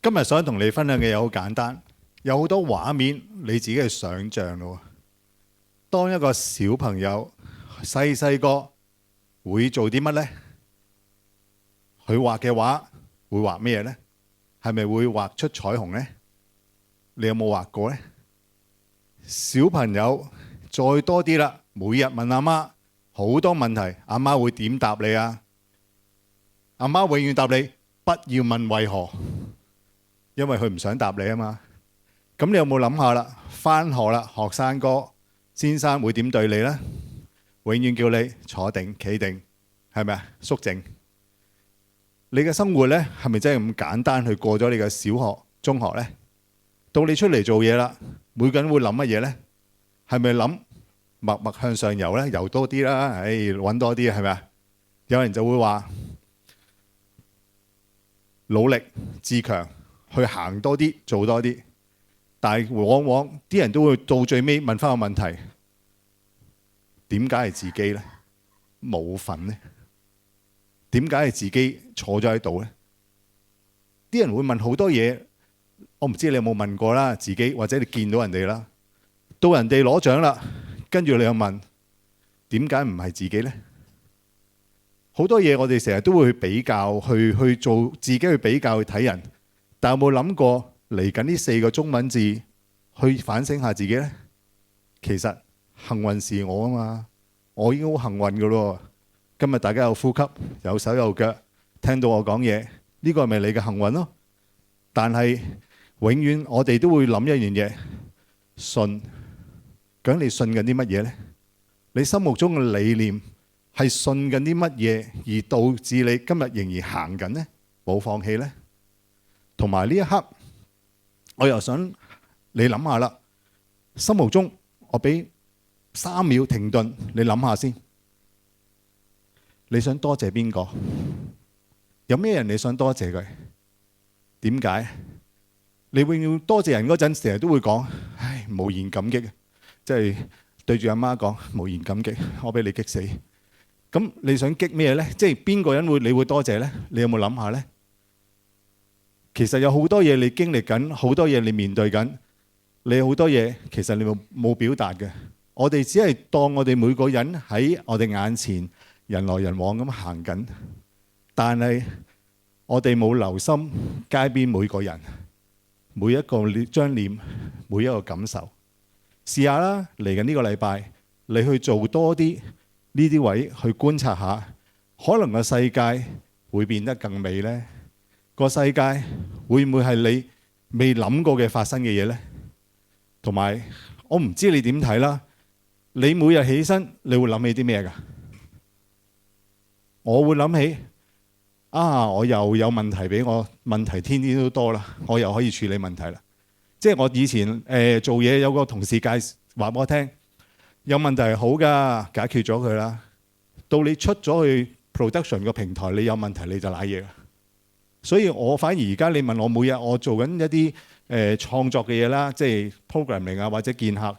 今日想同你分享嘅嘢好簡單，有好多畫面你自己去想像咯。當一個小朋友細細個會做啲乜呢？佢畫嘅畫會畫咩呢？係咪會畫出彩虹呢？你有冇畫過呢？小朋友再多啲啦，每日問阿媽好多問題，阿媽會點答你啊？阿媽永遠答你不要問為何，因為佢唔想答你啊嘛。咁你有冇諗下啦？返學啦，學生哥先生會點對你呢？永遠叫你坐定企定，係咪啊？肅靜。你嘅生活呢，係咪真係咁簡單去過咗你嘅小學、中學呢？到你出嚟做嘢啦，每個人會諗乜嘢呢？係咪諗默默向上游呢？游多啲啦，揾多啲係咪啊？有人就會話努力自強，去行多啲，做多啲。但係往往啲人都會到最尾問翻個問題：點解係自己呢？冇份呢？點解係自己坐咗喺度呢？啲人會問好多嘢，我唔知你有冇問過啦，自己或者你見到人哋啦，到人哋攞獎啦，跟住你又問點解唔係自己呢？好多嘢我哋成日都會去比較，去做自己去比較去睇人，但有冇諗過嚟緊呢4個中文字去反省下自己呢？其實幸運是我啊嘛，我已經好幸運噶咯。今日大家有呼吸，有手有腳，聽到我講嘢，呢個係咪你嘅幸運咯？但係永遠我哋都會諗一樣嘢，信，究竟你信緊啲乜嘢呢？你心目中嘅理念係信緊啲乜嘢，而導致你今日仍然行緊呢？冇放棄呢？同埋呢一刻，我又想你諗下啦，心目中我俾3秒停頓，你諗下先。你想多謝邊個？有咩人你想多謝佢？點解？你永遠多謝人嗰陣，成日都會講：唉，無言感激，即係對住阿媽講無言感激，我俾你激死。咁你想激咩呢？即係邊個人你會多謝呢？你有冇諗下呢？其實有好多嘢你經歷緊，好多嘢你面對緊，你好多嘢其實你冇表達嘅。我哋只係當我哋每個人喺我哋眼前人來人往咁行緊，但係我哋冇留心街邊每個人，每一個張臉，每一個感受。試下啦，嚟緊呢個禮拜，你去做多啲呢啲位去觀察下，可能個世界會變得更美呢？個世界會唔會係你未諗過嘅發生嘅嘢呢？同埋我唔知你點睇啦，你每日起身，你會諗起啲咩㗎？我會諗起我又有問題俾我，問題天天都多啦，我又可以處理問題啦。即係我以前做嘢有個同事話俾我聽，有問題係好㗎，解決咗佢啦。到你出咗去 production 個平台，你有問題你就賴嘢啦。所以我反而而家你問我每日我做緊一啲創作嘅嘢啦，即係 programming 啊或者見客，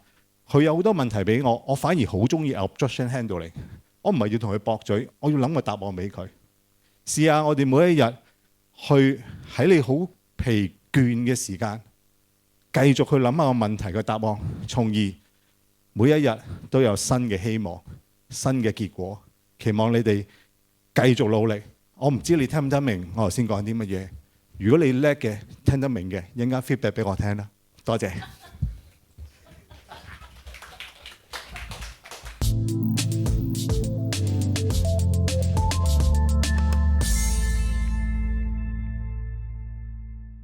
佢有好多問題俾我，我反而好中意 objection handling。我唔係要同佢駁嘴，我要諗個答案俾佢。試下我哋每一日去喺你好疲倦嘅時間，繼續去諗下個問題嘅答案，從而每一日都有新嘅希望、新嘅結果。期望你哋繼續努力。我唔知你聽唔聽明我頭先講啲乜嘢。如果你叻嘅、聽得明嘅，一陣間 feedback 俾我聽啦。多謝。